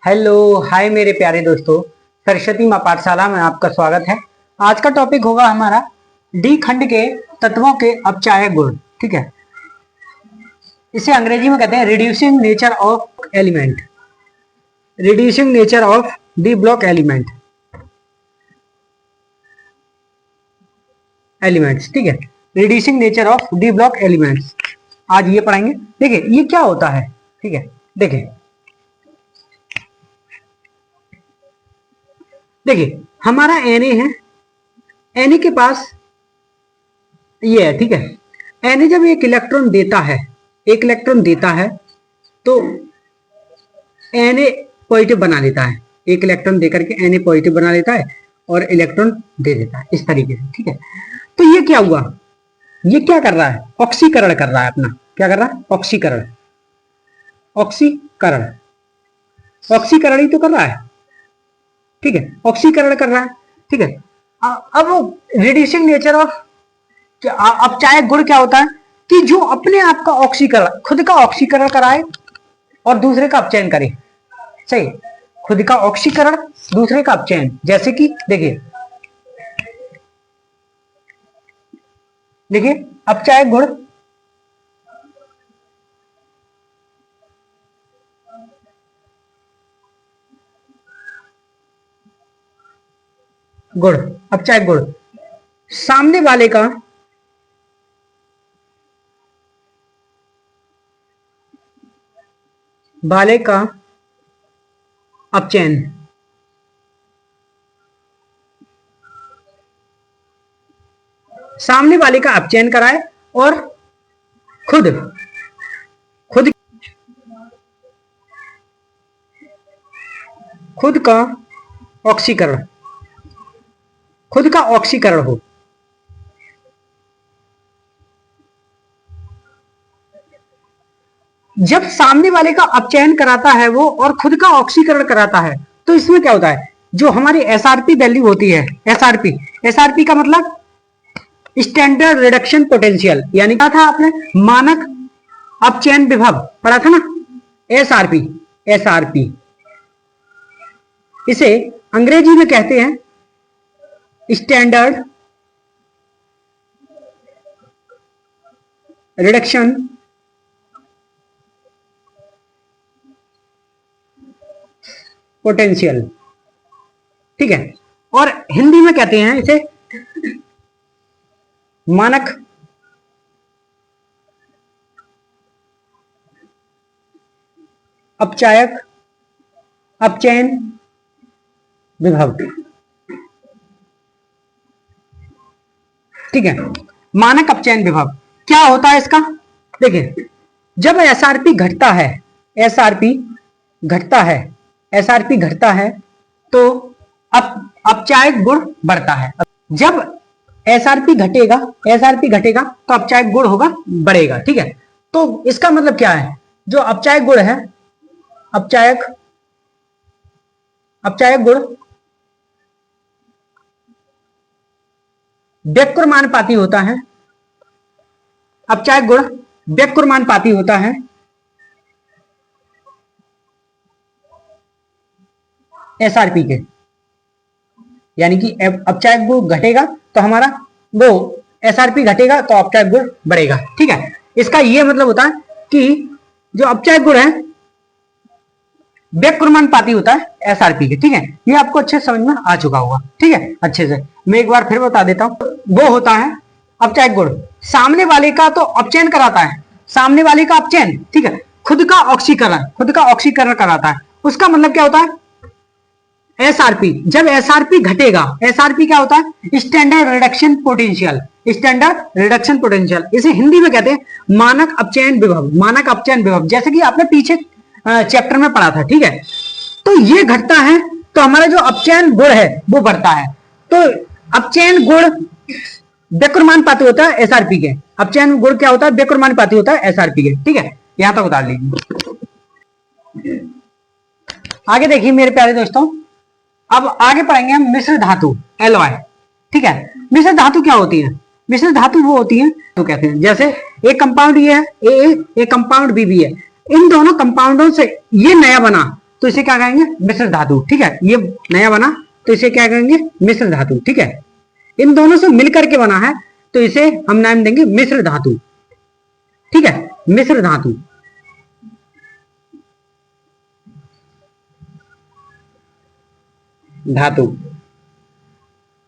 Hello hi मेरे प्यारे दोस्तों, सरस्वती माँ पाठशाला में आपका स्वागत है। आज का टॉपिक होगा हमारा डी खंड के तत्वों के अपचायक गुण। ठीक है, इसे अंग्रेजी में कहते हैं reducing nature of element, reducing nature of D block elements. ठीक है, reducing nature of D block elements आज ये पढ़ाएंगे। देखिए ये क्या होता है। ठीक है, देखिए हमारा Na है, Na के पास ये है। ठीक है, Na जब एक इलेक्ट्रॉन देता है तो Na पॉजिटिव बना लेता है। एक इलेक्ट्रॉन देकर के Na पॉजिटिव बना लेता है और इलेक्ट्रॉन दे देता है इस तरीके से। ठीक है, तो ये क्या हुआ, ये क्या कर रहा है, ऑक्सीकरण कर रहा है अपना। क्या कर रहा है, ऑक्सीकरण ही तो कर रहा है। ठीक है, ऑक्सीकरण कर रहा है। ठीक है, अब रिड्यूसिंग नेचर ऑफ अपचायक गुण क्या होता है कि जो अपने आप का ऑक्सीकरण, खुद का ऑक्सीकरण कराए और दूसरे का अपचयन करे। सही, खुद का ऑक्सीकरण दूसरे का अपचयन। जैसे कि देखिए अपचायक गुण अपचायक गुण सामने वाले का अपचयन, सामने वाले का अपचयन कराए और खुद का ऑक्सीकरण हो। जब सामने वाले का अपचयन कराता है वो और खुद का ऑक्सीकरण कराता है तो इसमें क्या होता है, जो हमारी एसआरपी वैल्यू होती है, एसआरपी का मतलब स्टैंडर्ड रिडक्शन पोटेंशियल, यानी क्या था आपने मानक अपचयन विभव पढ़ा था ना, एसआरपी इसे अंग्रेजी में कहते हैं स्टैंडर्ड रिडक्शन पोटेंशियल। ठीक है, और हिंदी में कहते हैं इसे मानक अपचयन विभव। ठीक है, मानक अपचयन विभव क्या होता है इसका। देखिए जब एसआरपी घटता है तो अपचायक गुण बढ़ता है। जब एसआरपी घटेगा तो अपचायक गुण होगा बढ़ेगा। ठीक है, तो इसका मतलब क्या है, जो अपचायक गुण है, अपचायक गुण व्याकुर्मानुपाती होता है। अपचायक गुण व्याकुर्मानुपाती होता है एसआरपी के, यानी कि अपचायक गुण घटेगा तो हमारा वो एसआरपी घटेगा तो अपचायक गुण बढ़ेगा। ठीक है, इसका ये मतलब होता है कि जो अपचायक गुण है व्याकुर्मानुपाती होता है एसआरपी के। ठीक है, ये आपको अच्छे समझ में आ चुका होगा। ठीक है, अच्छे से मैं एक बार फिर बता देता हूं। वो होता है अपचायक गुण, सामने वाले का तो अपचयन कराता है, सामने वाले का अपचयन। ठीक है, खुद का ऑक्सीकरण कराता है। उसका मतलब क्या होता है, एसआरपी। जब एसआरपी घटेगा, एसआरपी क्या होता है, स्टैंडर्ड रिडक्शन पोटेंशियल। इसे हिंदी में कहते हैं मानक अपचयन विभव। जैसे कि आपने पीछे चैप्टर में पढ़ा था। ठीक है, तो ये घटता है तो हमारा जो अपचयन गुण है वो बढ़ता है। तो अपचयन गुण व्याकुर्मानुपाती होता है एसआरपी के। अपचयन गुण क्या होता है, व्याकुर्मानुपाती होता है एसआरपी के। ठीक है, यहां तक उतार लीजिए। आगे देखिए मेरे प्यारे दोस्तों, अब आगे पढ़ेंगे हम मिश्र धातु, एलॉय। ठीक है, मिश्र धातु क्या होती है, मिश्र धातु वो होती है तो कहते हैं, जैसे एक कंपाउंड ये है ए, एक कंपाउंड बी है। इन दोनों कंपाउंडों से ये नया बना तो इसे क्या कहेंगे, मिश्र धातु। ठीक है, ये नया बना तो इसे क्या कहेंगे, मिश्र धातु। ठीक है, इन दोनों से मिलकर के बना है तो इसे हम नाम देंगे मिश्र धातु। ठीक है, मिश्र धातु। धातु,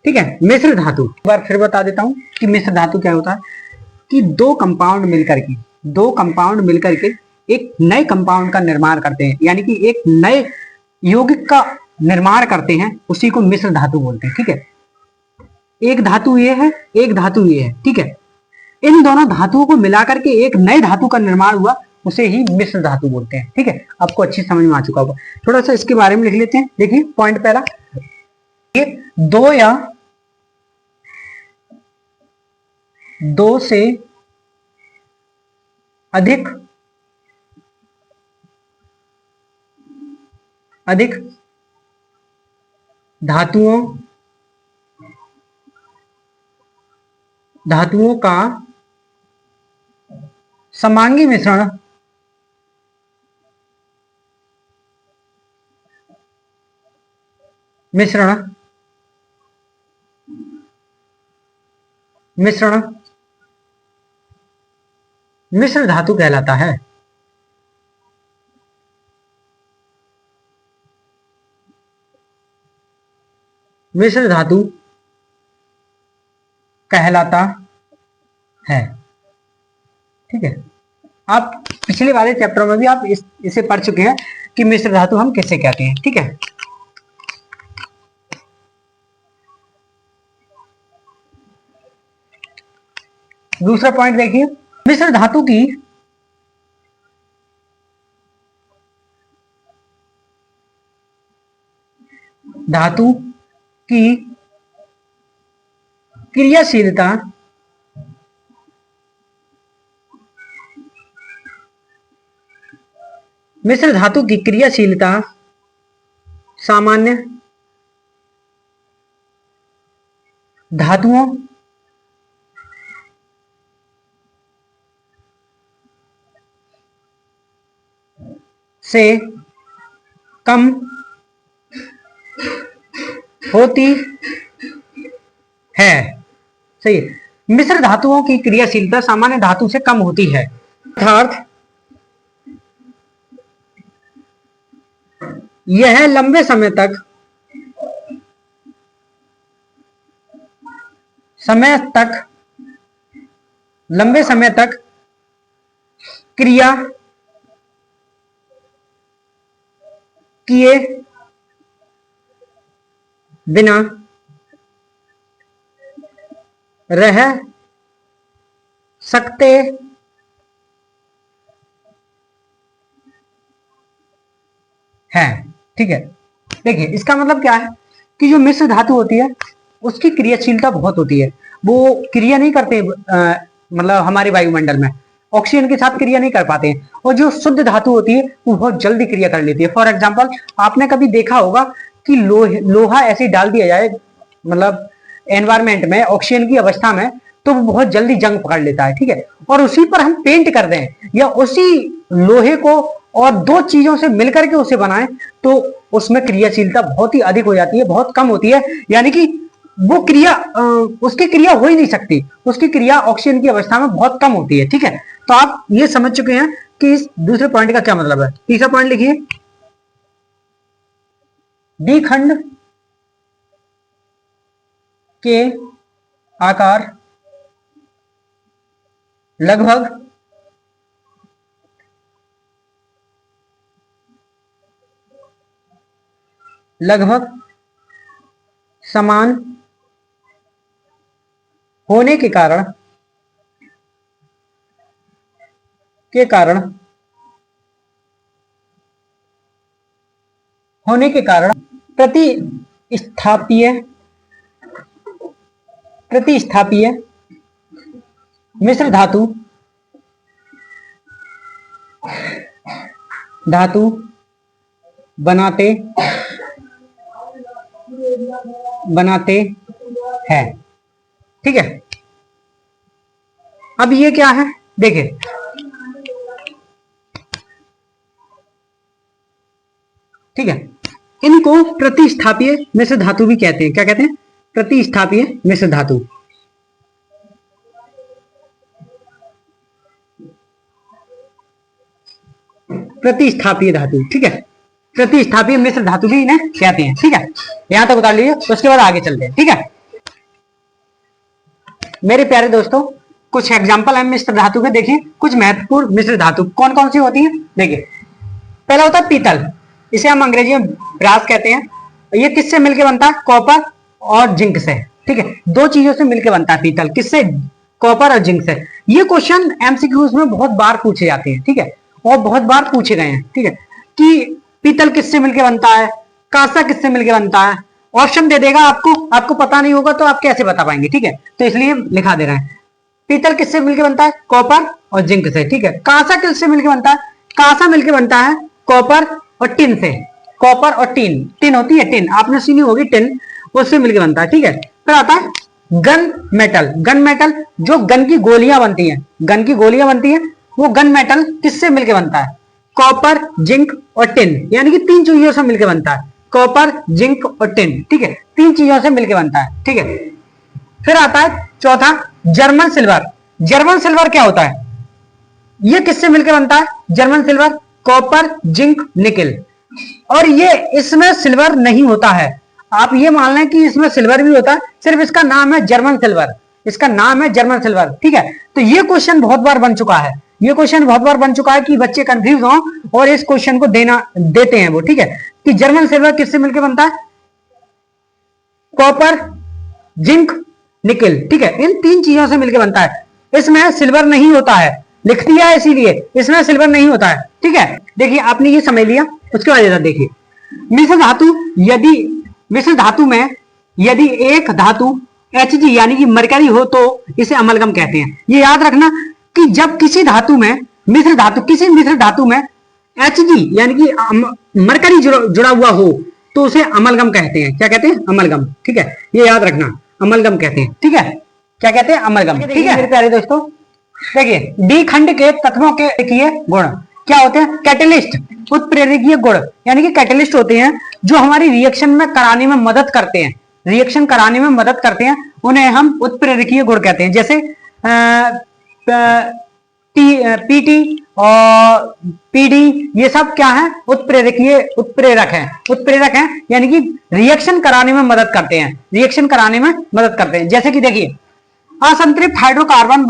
ठीक है, मिश्र धातु। एक बार फिर बता देता हूं कि मिश्र धातु क्या होता है, कि दो कंपाउंड मिलकर के एक नए कंपाउंड का निर्माण करते हैं, यानी कि एक नए यौगिक का निर्माण करते हैं, उसी को मिश्र धातु बोलते हैं। ठीक है, एक धातु ये है, एक धातु ये है। ठीक है, इन दोनों धातुओं को मिलाकर के एक नए धातु का निर्माण हुआ, उसे ही मिश्र धातु बोलते हैं। ठीक है, आपको अच्छी समझ में आ चुका होगा। थोड़ा सा इसके बारे में लिख लेते हैं। देखिए पॉइंट पहला, ये दो या दो से अधिक धातुओं का समांगी मिश्रण मिश्र धातु कहलाता है। मिश्र धातु कहलाता है। ठीक है, आप पिछले वाले चैप्टर में भी आप इसे पढ़ चुके हैं कि मिश्र धातु हम किसे कहते हैं। ठीक है, दूसरा पॉइंट देखिए, मिश्र धातु की क्रियाशीलता सामान्य धातुओं से कम होती है। सही है, मिश्र धातुओं की क्रियाशीलता सामान्य धातु से कम होती है, अर्थात यह लंबे समय तक क्रिया किए बिना रह सकते हैं। ठीक है, देखिए इसका मतलब क्या है कि जो मिश्र धातु होती है उसकी क्रियाशीलता बहुत होती है, वो क्रिया नहीं करते मतलब हमारे वायुमंडल में ऑक्सीजन के साथ क्रिया नहीं कर पाते हैं, और जो शुद्ध धातु होती है वो बहुत जल्दी क्रिया कर लेती है। फॉर एग्जाम्पल, आपने कभी देखा होगा कि लोहा ऐसे डाल दिया जाए मतलब एनवायरमेंट में ऑक्सीजन की अवस्था में, तो वो बहुत जल्दी जंग पकड़ लेता है। ठीक है, और उसी पर हम पेंट कर दें या उसी लोहे को और दो चीजों से मिलकर के उसे बनाएं, तो उसमें क्रियाशीलता बहुत ही अधिक हो जाती है, बहुत कम होती है, यानी कि वो क्रिया उसकी क्रिया हो ही नहीं सकती, उसकी क्रिया ऑक्सीजन की अवस्था में बहुत कम होती है। ठीक है, तो आप ये समझ चुके हैं कि इस दूसरे पॉइंट का क्या मतलब है। तीसरा पॉइंट लिखिए, द्विखंड के आकार लगभग समान होने के कारण प्रतिस्थापीय मिश्र धातु बनाते हैं। ठीक है, अब ये क्या है, देखिए को प्रतिस्थापीय मिश्र धातु भी कहते हैं। क्या कहते हैं? प्रतिस्थापीय मिश्र धातु। प्रतिस्थापीय धातु, ठीक है, प्रतिस्थापीय मिश्र धातु भी इन्हें कहते हैं। ठीक है, यहां तक उतार लीजिए, उसके बाद आगे चलते हैं। ठीक है मेरे प्यारे दोस्तों, कुछ एग्जांपल है मिश्र धातु के। देखिए कुछ महत्वपूर्ण मिश्र धातु कौन कौन सी होती है। देखिए पहला होता है पीतल, इसे हम अंग्रेजी में ब्रास कहते हैं। ये किससे मिलकर बनता है? कॉपर और जिंक से। ठीक है, दो चीजों से मिलकर बनता है पीतल। किससे? कॉपर और जिंक से। ये क्वेश्चन एमसीक्यूज में बहुत बार पूछे जाते हैं। ठीक है, और बहुत बार पूछे गए हैं। ठीक है, कि पीतल किससे मिलकर बनता है, कांसा किससे मिलकर बनता है। ऑप्शन दे देगा आपको, आपको पता नहीं होगा तो आप कैसे बता पाएंगे। ठीक है, तो इसलिए लिखा दे रहे हैं। पीतल किससे मिलकर बनता है? कॉपर और जिंक से। ठीक है, कांसा किससे मिलकर बनता है? कांसा मिलकर बनता है कॉपर और टिन से। कॉपर और टिन, टिन होती है टिन, आपने सुनी होगी टिन, उससे मिलकर बनता है। ठीक है, फिर आता है गन मेटल। गन मेटल जो गन की गोलियां बनती हैं, गन की गोलियां बनती हैं, वो गन मेटल किससे मिलकर बनता है? कॉपर, जिंक और टिन, यानी कि तीन चीजों से मिलकर बनता है। कॉपर, जिंक और टिन। ठीक है, तीन चीजों से मिलकर बनता है। ठीक है, फिर आता है चौथा जर्मन सिल्वर। जर्मन सिल्वर क्या होता है? ये किससे मिलकर बनता है? German silver copper, zinc, nickel. और ये इसमें सिल्वर नहीं होता है, आप ये मान लें कि इसमें सिल्वर भी होता है, सिर्फ इसका नाम है जर्मन सिल्वर। इसका नाम है जर्मन सिल्वर। ठीक है, तो ये क्वेश्चन बहुत बार बन चुका है। ये क्वेश्चन बहुत बार बन चुका है कि बच्चे कंफ्यूज हो और इस क्वेश्चन को देते हैं वो। ठीक है, कि जर्मन सिल्वर किससे मिलकर बनता है? Copper, zinc, nickel. ठीक है, इन तीन चीजों से मिलकर बनता है। इसमें सिल्वर नहीं होता है, लिख दिया है इसीलिए, इसमें सिल्वर नहीं होता है। ठीक है, देखिए आपने ये समझ लिया। उसके बाद इधर देखिए मिश्र धातु, यदि मिश्र धातु में यदि एक धातु Hg यानी कि मरकरी हो तो इसे अमलगम कहते हैं। ये याद रखना कि जब किसी धातु में किसी मिश्र धातु में Hg यानी कि मरकरी जुड़ा हुआ हो तो उसे अमलगम कहते हैं। क्या कहते हैं? अमलगम। ठीक है, ये याद रखना, अमलगम कहते हैं। ठीक है, क्या कहते हैं? अमलगम। ठीक है मेरे प्यारे दोस्तों, देखिए डी खंड के तत्वों के लिखिए गुण क्या होते हैं? कैटलिस्ट, उत्प्रेरकीय गुण, यानी कि कैटलिस्ट होते हैं जो हमारी रिएक्शन में कराने में मदद करते हैं। रिएक्शन कराने में मदद करते हैं, उन्हें हम उत्प्रेरकीय गुण कहते हैं। जैसे पीटी और पीडी, ये सब क्या है? उत्प्रेरक है, यानी कि रिएक्शन कराने में मदद करते हैं। रिएक्शन कराने में मदद करते हैं। जैसे कि देखिए असंतृप्त हाइड्रोकार्बन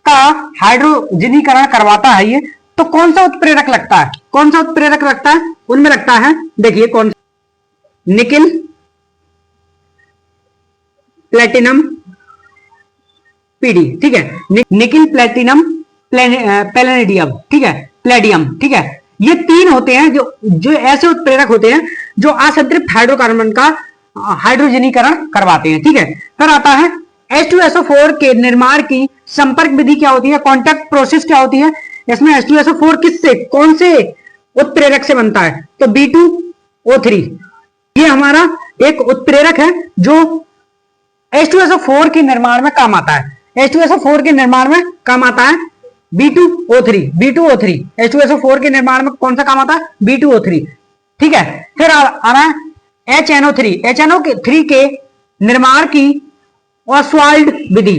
का हाइड्रोजनीकरण करवाता है ये, तो कौन सा उत्प्रेरक लगता है? कौन सा उत्प्रेरक लगता है? उनमें लगता है, देखिए कौन? Nickel, platinum, PD. ठीक है, निकेल, प्लेटिनम, पैलेडियम। ठीक है, प्लेडियम। ठीक है, ये तीन होते हैं जो ऐसे उत्प्रेरक होते हैं जो असंतृप्त हाइड्रोकार्बन का हाइड्रोजनीकरण करवाते हैं। ठीक है, फिर आता है H2SO4 के निर्माण की संपर्क विधि क्या होती है? कॉन्टैक्ट प्रोसेस क्या होती है? इसमें H2SO4 किससे, कौन से उत्प्रेरक से बनता है? तो B2O3, ये हमारा एक उत्प्रेरक है जो H2SO4 के निर्माण में काम आता है। H2SO4 के निर्माण में काम आता है B2O3। H2SO4 के निर्माण में कौन सा काम आता है? B2O3। ठीक है, फिर आ रहा है HNO3 के निर्माण की ऑस्वाल्ड विधि।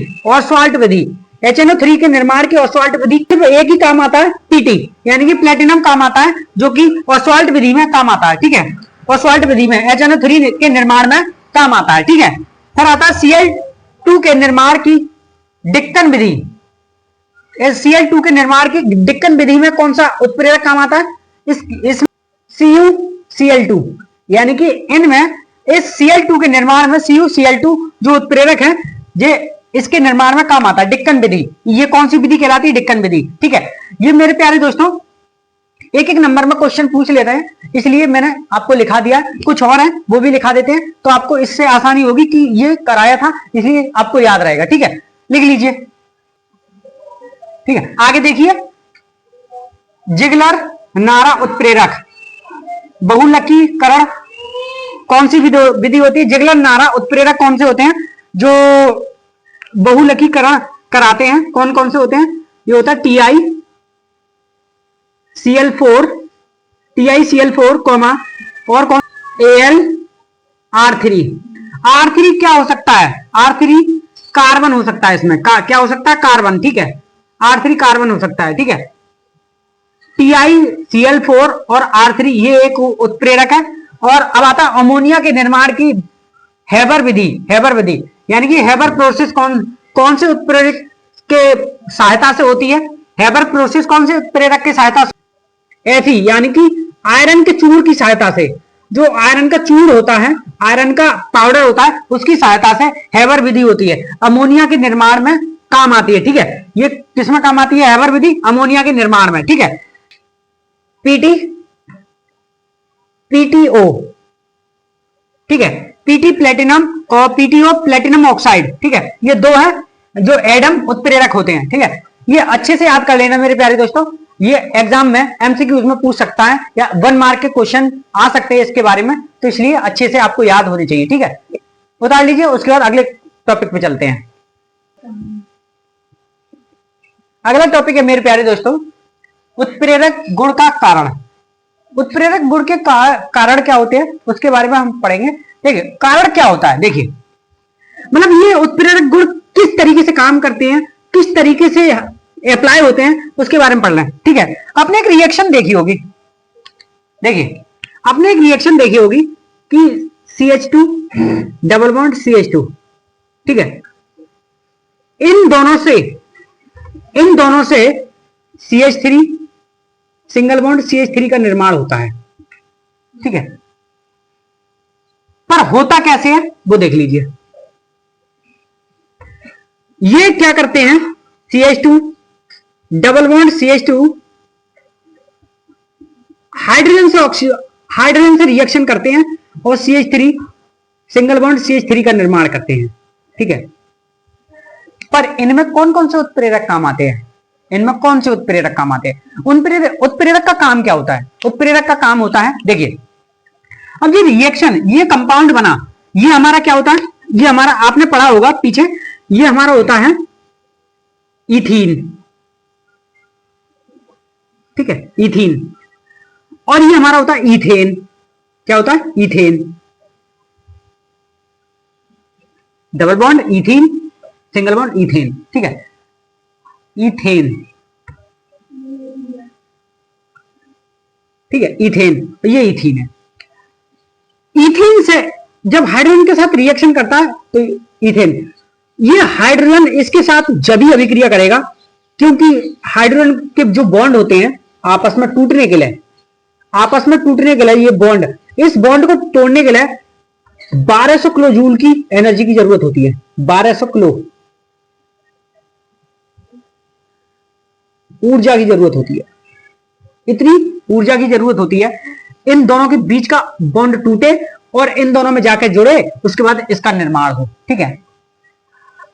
HNO3 के निर्माण की ऑस्वाल्ड विधि सिर्फ एक ही काम आता है, पीटी, यानी कि प्लेटिनम काम आता है, जो कि ऑस्वाल्ड विधि में काम आता है। ठीक है, ऑस्वाल्ड विधि में HNO3 के निर्माण में काम आता है। ठीक है, फिर आता है Cl2 के निर्माण की डिक्टन विधि। Cl2 के निर्माण की डिक्टन विधि में कौन सा उत्प्रेरक काम आता है? इस CuCl2, यानी कि इनमें इस Cl2 के निर्माण में CuCl2 जो उत्प्रेरक है, ये इसके निर्माण में काम आता है, डिक्टन विधि। ये कौन सी विधि कहलाती है? डिक्टन विधि। ठीक है, ये मेरे प्यारे दोस्तों एक एक नंबर में क्वेश्चन पूछ लेते हैं, इसलिए मैंने आपको लिखा दिया। कुछ और है वो भी लिखा देते हैं, तो आपको इससे आसानी होगी कि ये कराया था, इसलिए आपको याद रहेगा। ठीक है, लिख लीजिए। ठीक है, आगे देखिए जिगलर नारा उत्प्रेरक बहुलकीकरण कौन सी विधि होती है? जिगलर नारा उत्प्रेरक कौन से होते हैं जो बहुलकीकरण कराते हैं? कौन कौन से होते हैं? ये होता है TiCl4 कॉमा और कौन Al R3 क्या हो सकता है? R3 कार्बन हो सकता है, इसमें क्या हो सकता है? कार्बन, ठीक है। R3 कार्बन हो सकता है, ठीक है। TiCl4 और R3 ये एक उत्प्रेरक है। और अब आता है अमोनिया के निर्माण की हेबर विधि यानी कि हेबर प्रोसेस कौन से उत्प्रेरक के सहायता से होती है? हेबर प्रोसेस कौन से उत्प्रेरक के सहायता से? Fe यानी कि आयरन के चूर्ण की सहायता से। जो आयरन का चूर्ण होता है, आयरन का पाउडर होता है, उसकी सहायता से हेबर विधि होती है, अमोनिया के निर्माण में काम आती है, ठीक है। ये किसमें काम आती है? हेबर विधि अमोनिया के निर्माण में, ठीक है। PTO, ठीक है। PT प्लेटिनम और PTO प्लेटिनम ऑक्साइड, ठीक है। ये दो है जो एडम उत्प्रेरक होते हैं, ठीक है। ये अच्छे से याद कर लेना मेरे प्यारे दोस्तों, ये एग्जाम में MCQs में पूछ सकता है या 1 मार्क के क्वेश्चन आ सकते हैं इसके बारे में, तो इसलिए अच्छे से आपको याद होनी चाहिए, ठीक है। उतार लीजिए, उसके बाद अगले टॉपिक पे चलते हैं। अगला टॉपिक है मेरे प्यारे दोस्तों, उत्प्रेरक गुण का कारण। उत्प्रेरक गुण के कारण क्या होते हैं उसके बारे में हम पढ़ेंगे। देखिए कारण क्या होता है, देखिए मतलब ये उत्प्रेरक गुण किस तरीके से काम करते हैं, किस तरीके से अप्लाई होते हैं, उसके बारे में पढ़ रहे हैं, ठीक है। आपने एक रिएक्शन देखी होगी, देखिए आपने एक रिएक्शन देखी होगी कि CH2 डबल बॉन्ड CH2, ठीक है। इन दोनों से CH3 सिंगल बॉन्ड CH3 का निर्माण होता है, ठीक है। पर होता कैसे है वो देख लीजिए। ये क्या करते हैं, CH2 double bond CH2 hydrogen से रिएक्शन करते हैं और CH3 सिंगल बॉन्ड CH3 का निर्माण करते हैं, ठीक है। पर इनमें कौन कौन से उत्प्रेरक काम आते हैं? इनमें कौन से उत्प्रेरक काम आते हैं? उत्प्रेरक का काम क्या होता है? उत्प्रेरक का काम होता है, देखिए अब ये रिएक्शन, ये कंपाउंड बना, ये हमारा क्या होता है? ये हमारा आपने पढ़ा होगा पीछे, ये हमारा होता है इथीन, ठीक है, इथीन। और ये हमारा होता है इथेन। क्या होता है? Ethane. Double bond ethene, single bond ethane, ठीक है, इथेन, ठीक है, इथेन, ये इथीन है। इथेन से जब हाइड्रोजन के साथ रिएक्शन करता है तो इथेन, ये हाइड्रोजन इसके साथ जब ही अभिक्रिया करेगा, क्योंकि हाइड्रोजन के जो बॉन्ड होते हैं आपस में टूटने के लिए ये बॉन्ड, इस बॉन्ड को तोड़ने के लिए 1200 किलो जूल की एनर्जी की जरूरत होती है। 1200 किलो ऊर्जा की जरूरत होती है, इतनी ऊर्जा की जरूरत होती है इन दोनों के बीच का बॉन्ड टूटे और इन दोनों में जाके जुड़े, उसके बाद इसका निर्माण हो, ठीक है।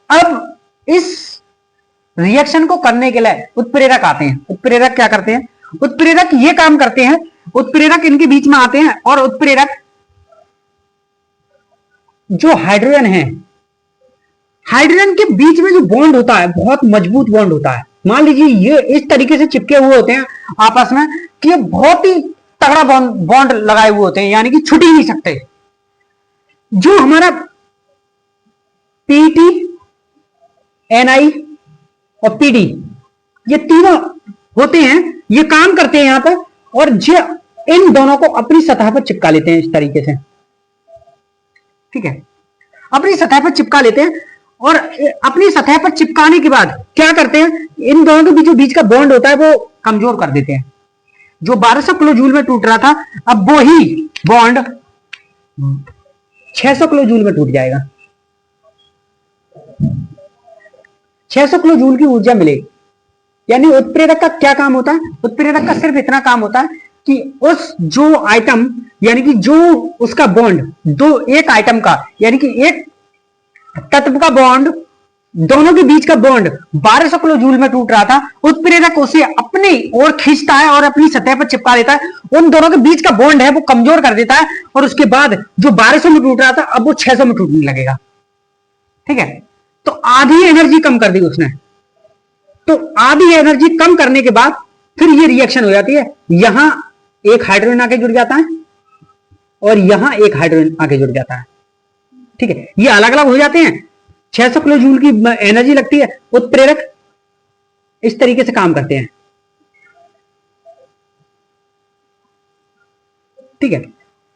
अब इस रिएक्शन को करने के लिए उत्प्रेरक आते हैं। उत्प्रेरक क्या करते हैं? उत्प्रेरक ये काम करते हैं, उत्प्रेरक इनके बीच में आते हैं और उत्प्रेरक जो हाइड्रोजन है, हाइड्रोजन के बीच में जो बॉन्ड होता है बहुत मजबूत बॉन्ड होता है। मान लीजिए ये इस तरीके से चिपके हुए होते हैं आपस में कि ये बहुत ही तगड़ा बॉन्ड लगाए हुए होते हैं, यानी कि छूट ही नहीं सकते। जो हमारा पीटी, एनआई और पीडी, ये तीनों होते हैं, ये काम करते हैं यहां पर, और ये इन दोनों को अपनी सतह पर चिपका लेते हैं इस तरीके से, ठीक है, अपनी सतह पर चिपका लेते हैं। और अपनी सतह पर चिपकाने के बाद क्या करते हैं, इन दोनों के बीच का बॉन्ड होता है वो कमजोर कर देते हैं। जो 1200 किलो जूल में टूट रहा था, अब वो ही बॉन्ड 600 किलो जूल में टूट जाएगा। 600 किलो जूल की ऊर्जा मिलेगी। यानी उत्प्रेरक का क्या काम होता है? उत्प्रेरक का सिर्फ इतना काम होता है कि उस जो आइटम, यानी कि जो उसका बॉन्ड, दो एक आइटम का, यानी कि एक तत्व का बॉन्ड, दोनों के बीच का बॉन्ड 1200 किलो जूल में टूट रहा था, उत्प्रेरक उसे अपनी ओर खींचता है और अपनी सतह पर चिपका देता है। उन दोनों के बीच का बॉन्ड है वो कमजोर कर देता है, और उसके बाद जो 1200 में टूट रहा था अब वो 600 में टूटने लगेगा, ठीक है। तो आधी एनर्जी कम कर दी उसने। तो आधी एनर्जी कम करने के बाद फिर ये रिएक्शन हो जाती है। यहां एक हाइड्रोजन आके जुड़ जाता है, और यहां एक हाइड्रोजन आगे जुड़ जाता है, ठीक है। ये अलग अलग हो जाते हैं, 600 किलो जूल की एनर्जी लगती है। उत्प्रेरक इस तरीके से काम करते हैं, ठीक है।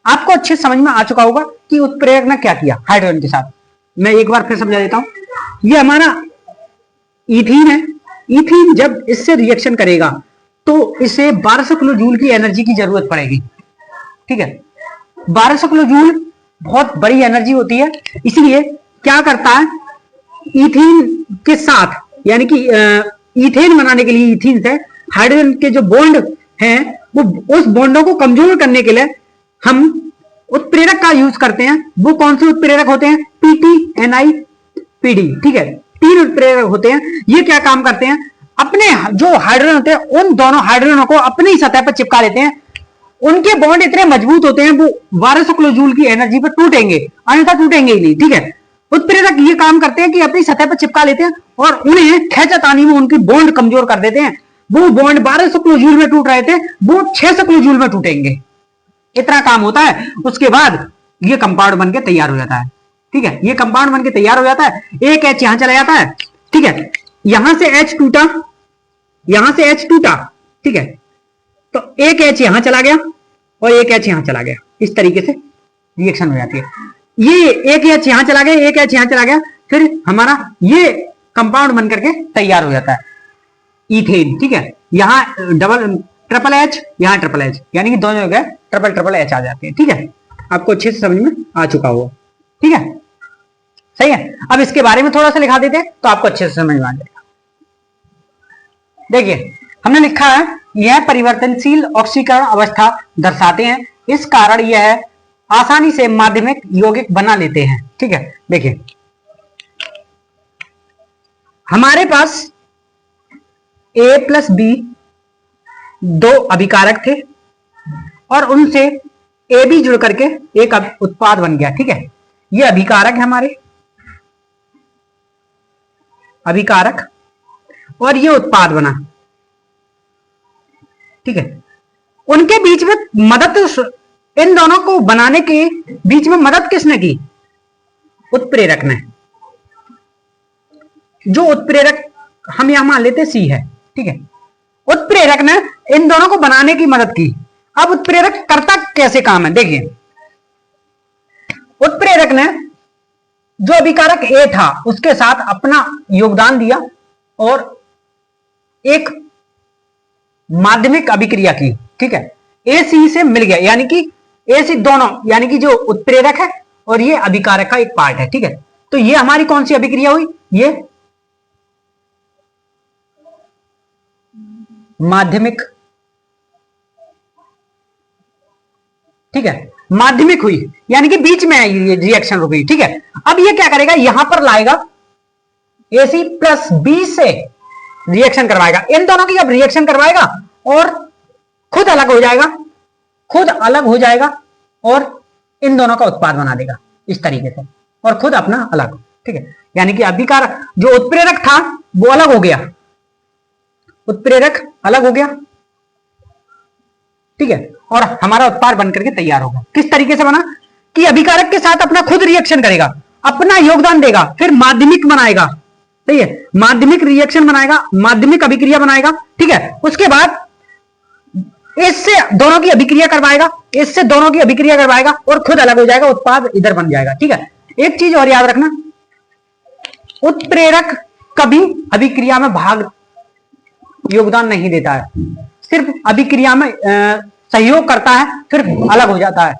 आपको अच्छे समझ में आ चुका होगा कि उत्प्रेरक ने क्या किया हाइड्रोजन के साथ। मैं एक बार फिर समझा देता हूं। ये हमारा इथीन है। इथीन जब इससे रिएक्शन करेगा तो इसे 1200 किलो जूल की एनर्जी की जरूरत पड़ेगी, ठीक है। 1200 किलो जूल बहुत बड़ी एनर्जी होती है, इसलिए क्या करता है, इथीन के साथ, यानी कि इथेन बनाने के लिए इथीन से हाइड्रोजन के जो बॉन्ड हैं, वो उस बॉन्डों को कमजोर करने के लिए हम उत्प्रेरक का यूज करते हैं। वो कौन से उत्प्रेरक होते हैं, पीटी, एनआई, पीडी, ठीक है। 3 उत्प्रेरक होते हैं। ये क्या काम करते हैं, अपने जो हाइड्रोजन होते हैं उन दोनों हाइड्रोजनों को अपनी सतह पर चिपका लेते हैं। उनके बॉन्ड इतने मजबूत होते हैं, वो 1200 किलो जूल की एनर्जी पर टूटेंगे, अन्यथा टूटेंगे ही नहीं, ठीक है। उत्प्रेरक ये काम करते हैं कि अपनी सतह पर चिपका लेते हैं और उन्हें खींचातानी में उनकी बॉन्ड कमजोर कर देते हैं। वो बॉन्ड 1200 किलो जूल में टूट रहे थे, वो 600 किलो जूल में टूटेंगे। इतना काम होता है। उसके बाद ये कंपाउंड बन के तैयार हो जाता है, ठीक है। ये कंपाउंड बन के तैयार हो जाता है। एक एच यहां चला जाता है, ठीक है। यहां से एच टूटा, यहां से एच टूटा, ठीक है। तो एक एच यहां चला गया और एक एच यहां चला गया। इस तरीके से रिएक्शन हो जाती है। ये एक एच यहां चला गया, एक एच यहां चला गया, फिर हमारा ये कंपाउंड बनकर के तैयार हो जाता है, इथेन, ठीक है। यहां डबल ट्रिपल एच, यहां ट्रिपल एच, यानी कि दोनों जगह ट्रिपल ट्रिपल एच आ जाते हैं, ठीक है। आपको अच्छे से समझ में आ चुका हो, ठीक है, सही है। अब इसके बारे में थोड़ा सा लिखा देते हैं तो आपको अच्छे से समझ में आ जाएगा। देखिए हमने लिखा है, यह परिवर्तनशील ऑक्सीकरण अवस्था दर्शाते हैं, इस कारण यह आसानी से माध्यमिक यौगिक बना लेते हैं, ठीक है। देखिए हमारे पास A प्लस बी 2 अभिकारक थे और उनसे ए बी जुड़ करके एक उत्पाद बन गया, ठीक है। ये अभिकारक है हमारे, अभिकारक, और ये उत्पाद बना, ठीक है। उनके बीच में मदद, इन दोनों को बनाने के बीच में मदद किसने की, उत्प्रेरक ने। जो उत्प्रेरक हम यहां मान लेते सी है, ठीक है। उत्प्रेरक ने इन दोनों को बनाने की मदद की। अब उत्प्रेरक करता कैसे काम है, देखिए उत्प्रेरक ने जो अभिकारक ए था उसके साथ अपना योगदान दिया और एक माध्यमिक अभिक्रिया की, ठीक है। ए सी से मिल गया, यानी कि ए सी दोनों, यानी कि जो उत्प्रेरक है और ये अभिकारक का एक पार्ट है, ठीक है। तो ये हमारी कौन सी अभिक्रिया हुई, ये माध्यमिक, ठीक है, माध्यमिक हुई, यानी कि बीच में ये रिएक्शन रुक गई, ठीक है। अब ये क्या करेगा, यहां पर लाएगा AC प्लस बी से रिएक्शन करवाएगा, इन दोनों की अब रिएक्शन करवाएगा और खुद अलग हो जाएगा, खुद अलग हो जाएगा और इन दोनों का उत्पाद बना देगा इस तरीके से, और खुद अपना अलग, ठीक है। यानी कि अभिकारक जो उत्प्रेरक था वो अलग हो गया, उत्प्रेरक अलग हो गया, ठीक है, और हमारा उत्पाद बनकर के तैयार होगा। किस तरीके से बना कि अभिकारक के साथ अपना खुद रिएक्शन करेगा, अपना योगदान देगा, फिर माध्यमिक बनाएगा, सही है, माध्यमिक रिएक्शन बनाएगा, माध्यमिक अभिक्रिया बनाएगा, ठीक है। उसके बाद इससे दोनों की अभिक्रिया करवाएगा, इससे दोनों की अभिक्रिया करवाएगा और खुद अलग हो जाएगा, उत्पाद इधर बन जाएगा, ठीक है। एक चीज और याद रखना, उत्प्रेरक कभी अभिक्रिया में भाग योगदान नहीं देता है, सिर्फ अभिक्रिया में सहयोग करता है, फिर अलग हो जाता है,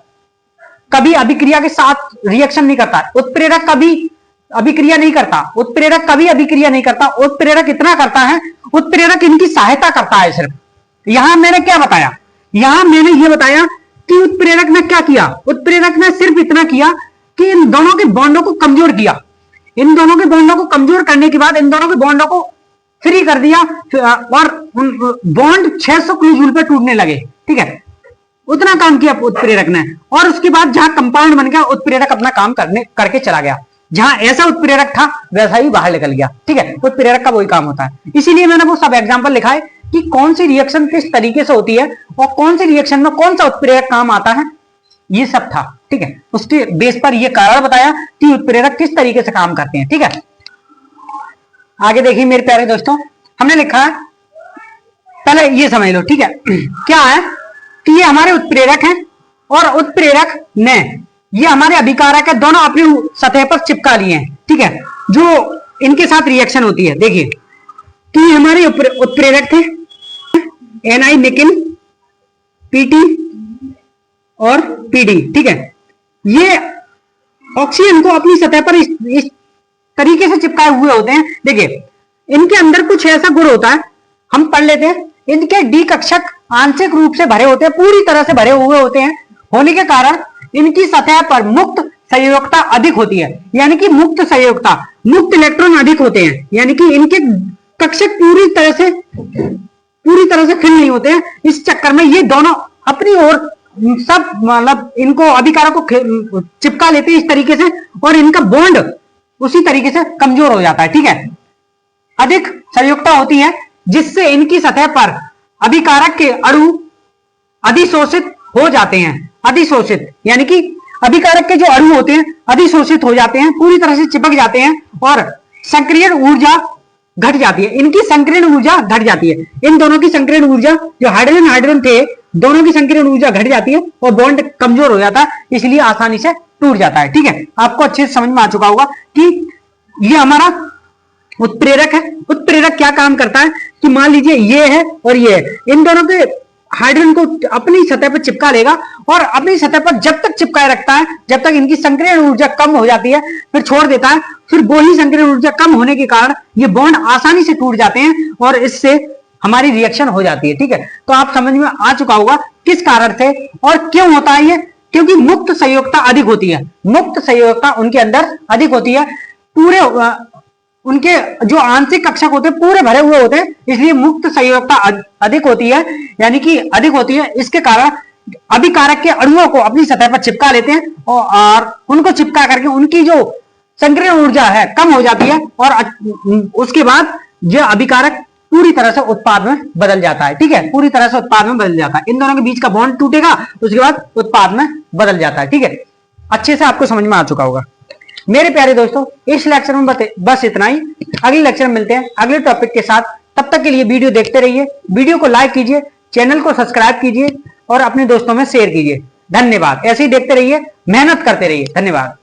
कभी अभिक्रिया के साथ रिएक्शन नहीं करता। उत्प्रेरक कभी अभिक्रिया नहीं करता, उत्प्रेरक कभी अभिक्रिया नहीं करता, उत्प्रेरक इतना करता है, उत्प्रेरक इनकी सहायता करता है सिर्फ। यहां मैंने क्या बताया, यहां मैंने ये बताया कि उत्प्रेरक ने क्या किया, उत्प्रेरक ने सिर्फ इतना किया कि इन दोनों के बॉन्डों को कमजोर किया, इन दोनों के बॉन्डों को कमजोर करने के बाद इन दोनों के बॉन्डों को फ्री कर दिया और बॉन्ड 600 किलो जूल पे टूटने लगे, ठीक है। उतना काम किया उत्प्रेरक ने, और उसके बाद जहां कंपाउंड बन गया, उत्प्रेरक अपना काम करके चला गया, जहां ऐसा उत्प्रेरक था वैसा ही बाहर निकल गया, ठीक है। उत्प्रेरक का वही काम होता है। इसीलिए मैंने वो सब एग्जांपल लिखा है कि कौन सी रिएक्शन किस तरीके से होती है और कौन सी रिएक्शन में कौन सा उत्प्रेरक काम आता है, ये सब था, ठीक है। उसके बेस पर ये कारण बताया कि उत्प्रेरक किस तरीके से काम करते हैं, ठीक है। आगे देखिए मेरे प्यारे दोस्तों, हमने लिखा है, पहले ये समझ लो, ठीक है। क्या है कि ये हमारे उत्प्रेरक हैं और उत्प्रेरक ने ये हमारे अभिकारक है, दोनों अपनी सतह पर चिपका लिए हैं, ठीक है। जो इनके साथ रिएक्शन होती है, देखिए कि हमारे उत्प्रेरक थे Ni निकिल, Pt और Pd, ठीक है। ये ऑक्सीजन को अपनी सतह पर इस तरीके से चिपकाए हुए होते हैं। देखिए इनके अंदर कुछ ऐसा गुण होता है, हम पढ़ लेते हैं। इनके डी कक्षक आंशिक रूप से भरे होते हैं, पूरी तरह से भरे हुए होते हैं, होने के कारण इनकी सतह पर मुक्त संयोजकता अधिक होती है, यानी कि मुक्त संयोजकता, मुक्त इलेक्ट्रॉन अधिक होते हैं, यानी कि इनके कक्षक पूरी तरह से फिल नहीं होते हैं। इस चक्कर में ये दोनों अपनी ओर सब मतलब इनको अभिकारक को चिपका लेते हैं इस तरीके से, और इनका बॉन्ड उसी तरीके से कमजोर हो जाता है, ठीक है। अधिक संयोजकता होती है जिससे इनकी सतह पर अभिकारक के अणु अधिशोषित हो जाते हैं। अधिशोषित यानी कि अभिकारक के जो अणु होते हैं अधिशोषित हो जाते हैं, पूरी तरह से चिपक जाते हैं और संक्रियण ऊर्जा घट जाती है। इनकी संक्रियण ऊर्जा घट जाती है, इन दोनों की संक्रियण ऊर्जा, जो हाइड्रोजन हाइड्रोजन थे दोनों की संक्रियण ऊर्जा घट जाती है और बॉन्ड कमजोर हो जाता है, इसलिए आसानी से टूट जाता है, ठीक है। आपको अच्छे से समझ में आ चुका होगा कि ये हमारा उत्प्रेरक है। उत्प्रेरक क्या काम करता है कि मान लीजिए ये है और ये है, इन दोनों के हाइड्रोजन को अपनी सतह पर चिपका लेगा और अपनी सतह पर जब तक चिपकाए रखता है जब तक इनकी संक्रियण ऊर्जा कम हो जाती है, फिर छोड़ देता है। फिर वो ही संक्रियण ऊर्जा कम होने के कारण ये बॉन्ड आसानी से टूट जाते हैं और इससे हमारी रिएक्शन हो जाती है, ठीक है। तो आप समझ में आ चुका होगा किस कारण से और क्यों होता है ये, क्योंकि मुक्त संयोजकता अधिक होती है। मुक्त संयोजकता उनके अंदर अधिक होती है, पूरे उनके जो आंशिक कक्षक होते हैं पूरे भरे हुए होते हैं, इसलिए मुक्त संयोजकता अधिक होती है, यानी कि अधिक होती है। इसके कारण अभिकारक के अणुओं को अपनी सतह पर चिपका लेते हैं और उनको चिपका करके उनकी जो संक्रियण ऊर्जा है कम हो जाती है और उसके बाद यह अभिकारक पूरी तरह से उत्पाद में बदल जाता है, ठीक है। पूरी तरह से उत्पाद में बदल जाता है, इन दोनों के बीच का बॉन्ड टूटेगा, उसके बाद उत्पाद में बदल जाता है, ठीक है। अच्छे से आपको समझ में आ चुका होगा मेरे प्यारे दोस्तों। इस लेक्चर में बस इतना ही, अगले लेक्चर में मिलते हैं अगले टॉपिक के साथ। तब तक के लिए वीडियो देखते रहिए, वीडियो को लाइक कीजिए, चैनल को सब्सक्राइब कीजिए और अपने दोस्तों में शेयर कीजिए। धन्यवाद। ऐसे ही देखते रहिए, मेहनत करते रहिए। धन्यवाद।